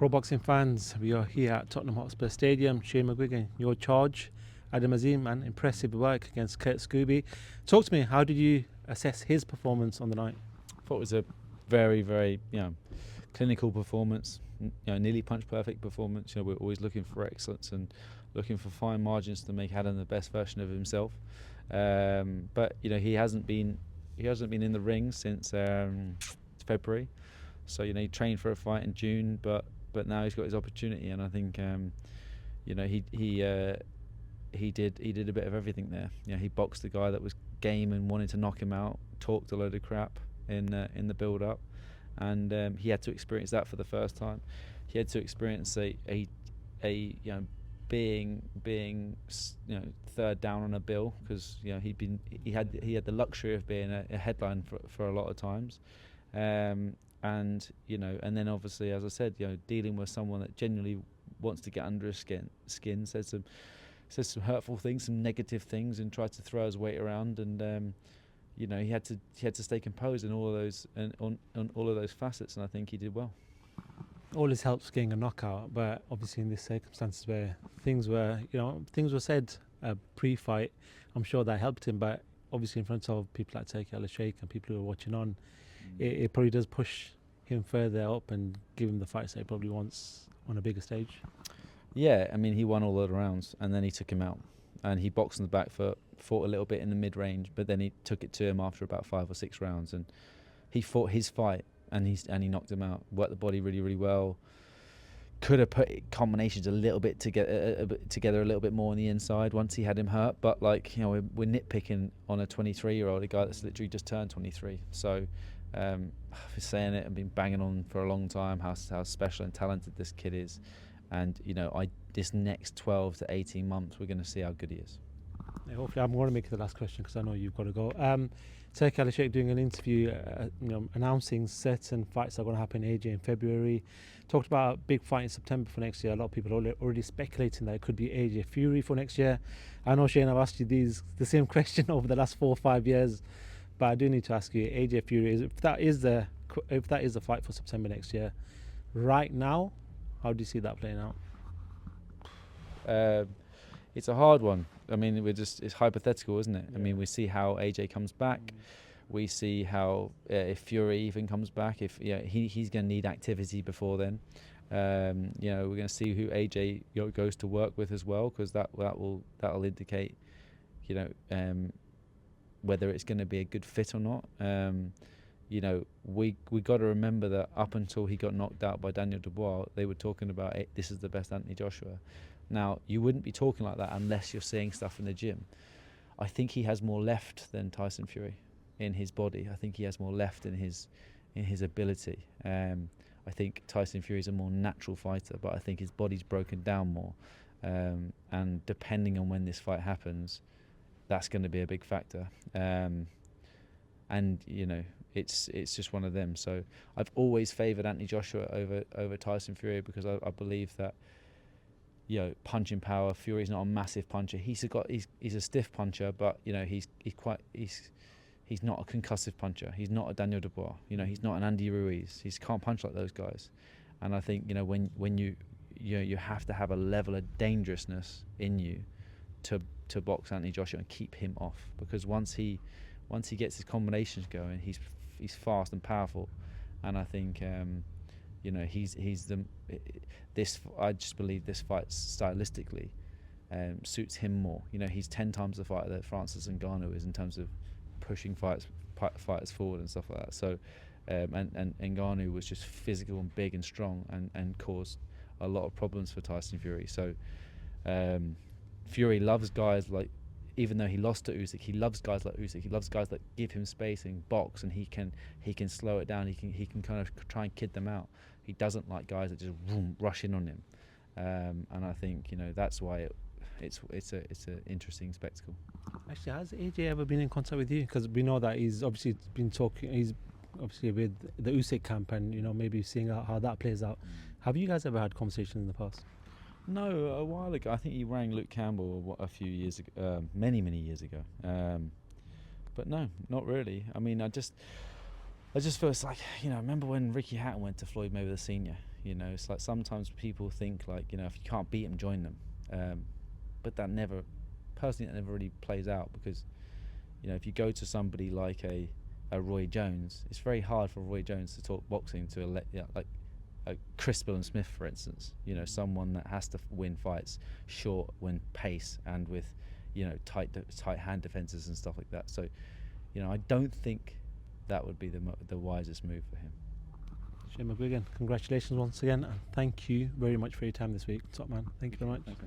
Pro boxing fans, we are here at Tottenham Hotspur Stadium. Shane Mcguigan, your charge. Adam Azim, and impressive work against Kurt Scoby. Talk to me, how did you assess his performance on the night? I thought it was a very, very, clinical performance. Nearly punch perfect performance. We're always looking for excellence and looking for fine margins to make Adam the best version of himself. But he hasn't been in the ring since February. So he trained for a fight in June, but now he's got his opportunity, and I think he did a bit of everything there. He boxed a guy that was game and wanted to knock him out, talked a load of crap in the build up, and he had to experience that for the first time. He had to experience being third down on a bill, because he had the luxury of being a headline for a lot of times. And then obviously, as I said, dealing with someone that genuinely wants to get under his skin, says some hurtful things, some negative things, and tries to throw his weight around. And he had to stay composed in all of those and on all of those facets, and I think he did well. All his helps getting a knockout, but obviously in these circumstances where things were said pre-fight, I'm sure that helped him. But obviously in front of people like Turki Al-Sheikh and people who are watching on, it probably does push him further up and give him the fights that he probably wants on a bigger stage. Yeah, he won all the rounds, and then he took him out, and he boxed on the back foot, fought a little bit in the mid-range, but then he took it to him after about 5 or 6 rounds, and he fought his fight, and he knocked him out, worked the body really, really well. Could have put combinations a little bit together a little bit more on the inside once he had him hurt, but we're nitpicking on a 23-year-old, a guy that's literally just turned 23. So I've been saying it and been banging on for a long time how special and talented this kid is, and this next 12 to 18 months we're going to see how good he is. Yeah, hopefully, I'm going to make it the last question because I know you've got to go. Turki Al-Sheikh doing an interview, announcing certain fights that are going to happen in AJ in February. Talked about a big fight in September for next year. A lot of people are already speculating that it could be AJ Fury for next year. I know, Shane, I've asked you the same question over the last 4 or 5 years, but I do need to ask you, AJ Fury, if that is the fight for September next year, right now, how do you see that playing out? It's a hard one. It's hypothetical, isn't it? Yeah. We see how AJ comes back. We see how if Fury even comes back, if he's going to need activity before then. We're going to see who AJ goes to work with as well, because that'll indicate whether it's going to be a good fit or not. We got to remember that up until he got knocked out by Daniel Dubois, they were talking about this is the best Anthony Joshua. Now, you wouldn't be talking like that unless you're seeing stuff in the gym. I think he has more left than Tyson Fury in his body. I think he has more left in his ability. I think Tyson Fury is a more natural fighter, but I think his body's broken down more. And depending on when this fight happens, that's going to be a big factor. It's just one of them. So I've always favoured Anthony Joshua over Tyson Fury, because I believe that punching power, Fury's not a massive puncher. He's a stiff puncher, but he's not a concussive puncher. He's not a Daniel Dubois. He's not an Andy Ruiz. He can't punch like those guys. And I think when you have to have a level of dangerousness in you to box Anthony Joshua and keep him off, because once he gets his combinations going, he's fast and powerful, and I think I just believe this fight stylistically suits him more. He's 10 times the fighter that Francis Ngannou is in terms of pushing fighters forward and stuff like that. So and Ngannou was just physical and big and strong and caused a lot of problems for Tyson Fury. So Fury loves guys like, even though he lost to Usyk, he loves guys like Usyk. He loves guys that give him space and box, and he can slow it down. He can kind of try and kid them out. He doesn't like guys that just rush in on him, and I think that's why it's an interesting spectacle. Actually, has AJ ever been in contact with you? Because we know that he's obviously been talking. He's obviously with the Usyk camp, and maybe seeing how that plays out. Have you guys ever had conversations in the past? No, a while ago. I think he rang Luke Campbell a few years ago, many years ago. But no, not really. I just feel it's like, remember when Ricky Hatton went to Floyd Mayweather Senior? You know, it's like sometimes people think like, you know, if you can't beat them, join them. But that never really plays out, because, you know, if you go to somebody like a Roy Jones, it's very hard for Roy Jones to talk boxing to like a Chris Smith, for instance. You know, someone that has to win fights short, win pace, and with, you know, tight hand defenses and stuff like that. So, you know, I don't think that would be the wisest move for him. Shane Mcguigan, congratulations once again, and thank you very much for your time this week. Top man, thank you very much. Okay.